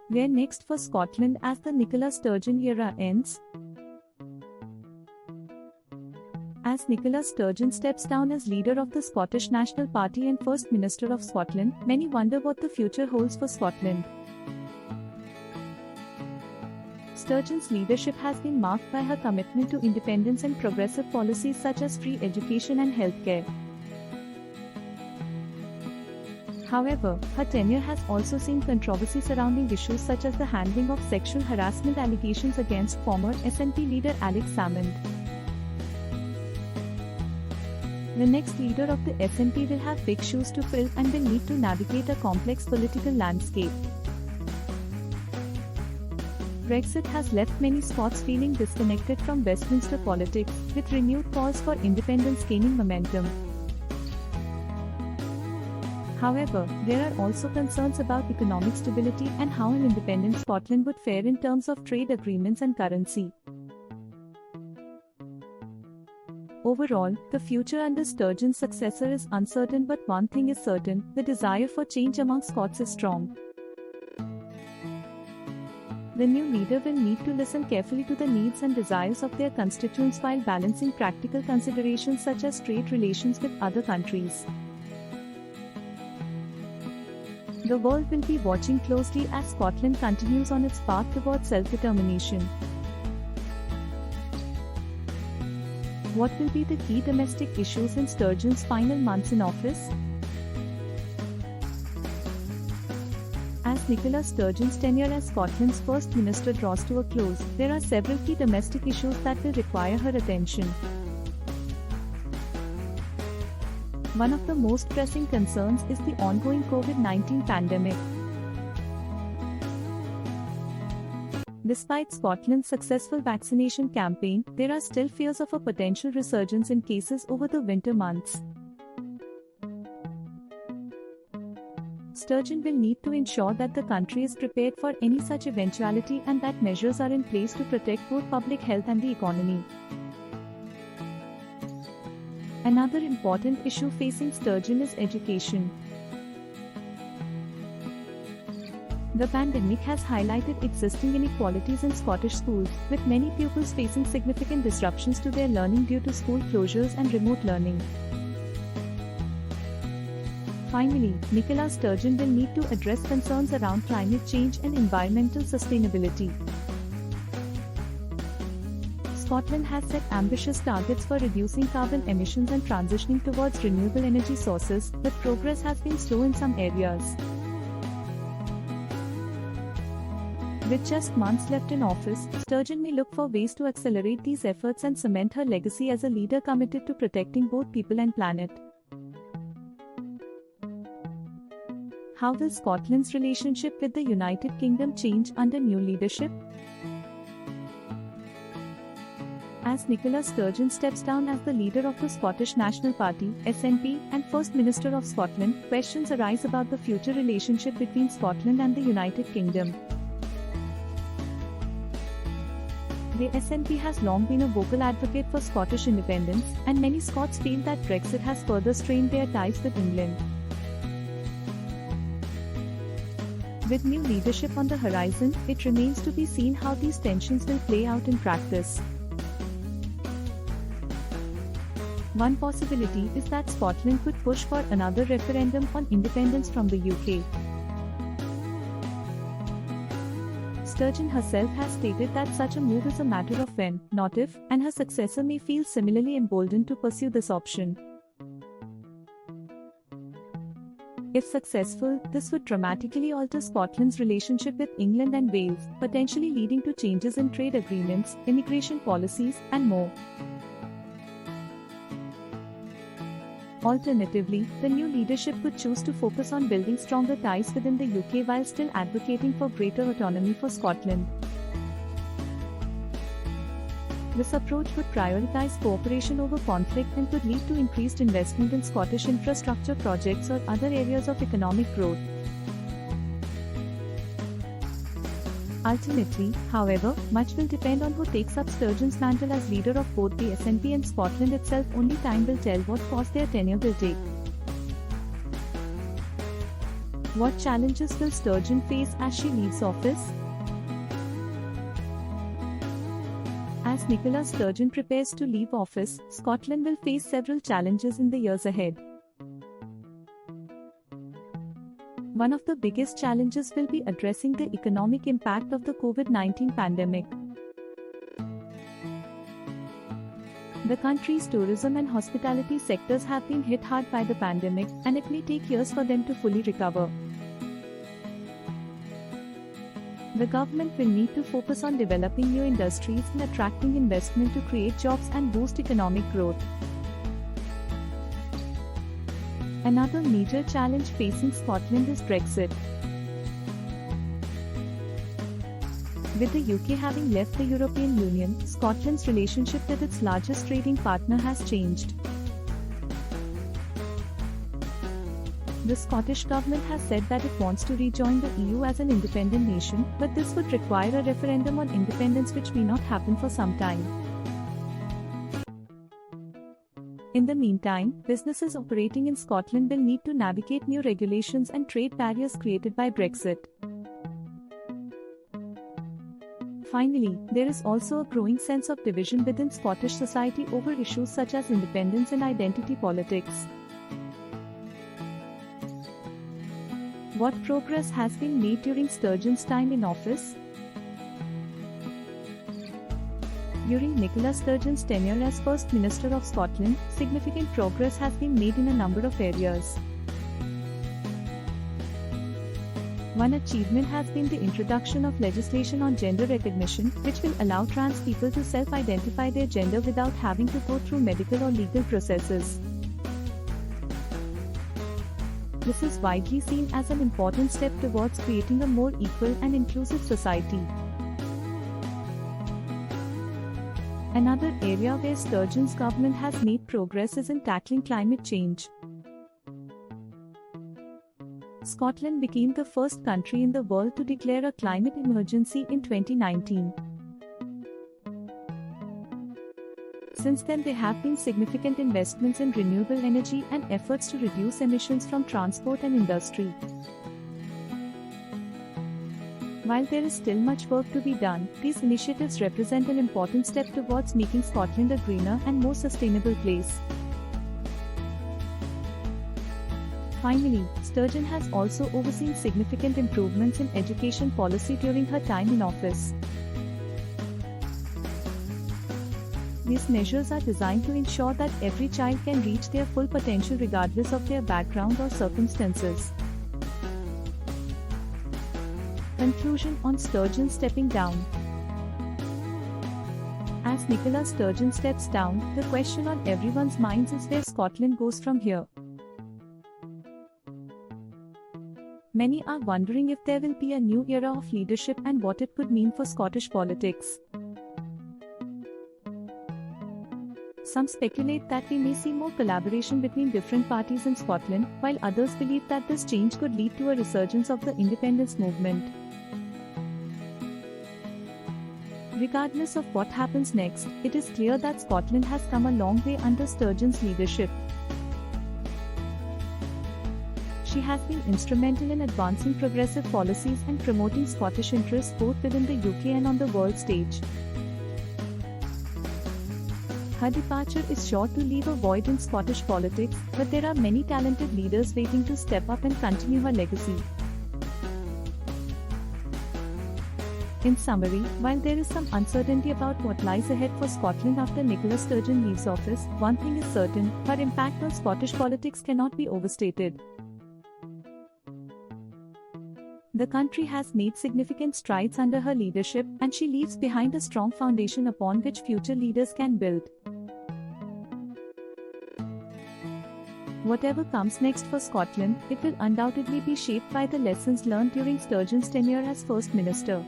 Where next for Scotland as the Nicola Sturgeon era ends? As Nicola Sturgeon steps down as leader of the Scottish National Party and First Minister of Scotland, many wonder what the future holds for Scotland. Sturgeon's leadership has been marked by her commitment to independence and progressive policies such as free education and healthcare. However, her tenure has also seen controversy surrounding issues such as the handling of sexual harassment allegations against former SNP leader Alex Salmond. The next leader of the SNP will have big shoes to fill and will need to navigate a complex political landscape. Brexit has left many Scots feeling disconnected from Westminster politics, with renewed calls for independence gaining momentum. However, there are also concerns about economic stability and how an independent Scotland would fare in terms of trade agreements and currency. Overall, the future under Sturgeon's successor is uncertain, but one thing is certain: the desire for change among Scots is strong. The new leader will need to listen carefully to the needs and desires of their constituents while balancing practical considerations such as trade relations with other countries. The world will be watching closely as Scotland continues on its path towards self-determination. What will be the key domestic issues in Sturgeon's final months in office? As Nicola Sturgeon's tenure as Scotland's First Minister draws to a close, there are several key domestic issues that will require her attention. One of the most pressing concerns is the ongoing COVID-19 pandemic. Despite Scotland's successful vaccination campaign, there are still fears of a potential resurgence in cases over the winter months. Sturgeon will need to ensure that the country is prepared for any such eventuality and that measures are in place to protect both public health and the economy. Another important issue facing Sturgeon is education. The pandemic has highlighted existing inequalities in Scottish schools, with many pupils facing significant disruptions to their learning due to school closures and remote learning. Finally, Nicola Sturgeon will need to address concerns around climate change and environmental sustainability. Scotland has set ambitious targets for reducing carbon emissions and transitioning towards renewable energy sources, but progress has been slow in some areas. With just months left in office, Sturgeon may look for ways to accelerate these efforts and cement her legacy as a leader committed to protecting both people and planet. How will Scotland's relationship with the United Kingdom change under new leadership? As Nicola Sturgeon steps down as the leader of the Scottish National Party (SNP) and First Minister of Scotland, questions arise about the future relationship between Scotland and the United Kingdom. The SNP has long been a vocal advocate for Scottish independence, and many Scots feel that Brexit has further strained their ties with England. With new leadership on the horizon, it remains to be seen how these tensions will play out in practice. One possibility is that Scotland could push for another referendum on independence from the UK. Sturgeon herself has stated that such a move is a matter of when, not if, and her successor may feel similarly emboldened to pursue this option. If successful, this would dramatically alter Scotland's relationship with England and Wales, potentially leading to changes in trade agreements, immigration policies, and more. Alternatively, the new leadership could choose to focus on building stronger ties within the UK while still advocating for greater autonomy for Scotland. This approach would prioritize cooperation over conflict and could lead to increased investment in Scottish infrastructure projects or other areas of economic growth. Ultimately, however, much will depend on who takes up Sturgeon's mantle as leader of both the SNP and Scotland itself. Only time will tell what course their tenure will take. What challenges will Sturgeon face as she leaves office? As Nicola Sturgeon prepares to leave office, Scotland will face several challenges in the years ahead. One of the biggest challenges will be addressing the economic impact of the COVID-19 pandemic. The country's tourism and hospitality sectors have been hit hard by the pandemic, and it may take years for them to fully recover. The government will need to focus on developing new industries and attracting investment to create jobs and boost economic growth. Another major challenge facing Scotland is Brexit. With the UK having left the European Union, Scotland's relationship with its largest trading partner has changed. The Scottish government has said that it wants to rejoin the EU as an independent nation, but this would require a referendum on independence, which may not happen for some time. In the meantime, businesses operating in Scotland will need to navigate new regulations and trade barriers created by Brexit. Finally, there is also a growing sense of division within Scottish society over issues such as independence and identity politics. What progress has been made during Sturgeon's time in office? During Nicola Sturgeon's tenure as First Minister of Scotland, significant progress has been made in a number of areas. One achievement has been the introduction of legislation on gender recognition, which will allow trans people to self-identify their gender without having to go through medical or legal processes. This is widely seen as an important step towards creating a more equal and inclusive society. Another area where Sturgeon's government has made progress is in tackling climate change. Scotland became the first country in the world to declare a climate emergency in 2019. Since then, there have been significant investments in renewable energy and efforts to reduce emissions from transport and industry. While there is still much work to be done, these initiatives represent an important step towards making Scotland a greener and more sustainable place. Finally, Sturgeon has also overseen significant improvements in education policy during her time in office. These measures are designed to ensure that every child can reach their full potential regardless of their background or circumstances. Conclusion on Sturgeon stepping down. As Nicola Sturgeon steps down, the question on everyone's minds is where Scotland goes from here. Many are wondering if there will be a new era of leadership and what it could mean for Scottish politics. Some speculate that we may see more collaboration between different parties in Scotland, while others believe that this change could lead to a resurgence of the independence movement. Regardless of what happens next, it is clear that Scotland has come a long way under Sturgeon's leadership. She has been instrumental in advancing progressive policies and promoting Scottish interests both within the UK and on the world stage. Her departure is sure to leave a void in Scottish politics, but there are many talented leaders waiting to step up and continue her legacy. In summary, while there is some uncertainty about what lies ahead for Scotland after Nicola Sturgeon leaves office, one thing is certain: her impact on Scottish politics cannot be overstated. The country has made significant strides under her leadership, and she leaves behind a strong foundation upon which future leaders can build. Whatever comes next for Scotland, it will undoubtedly be shaped by the lessons learned during Sturgeon's tenure as First Minister.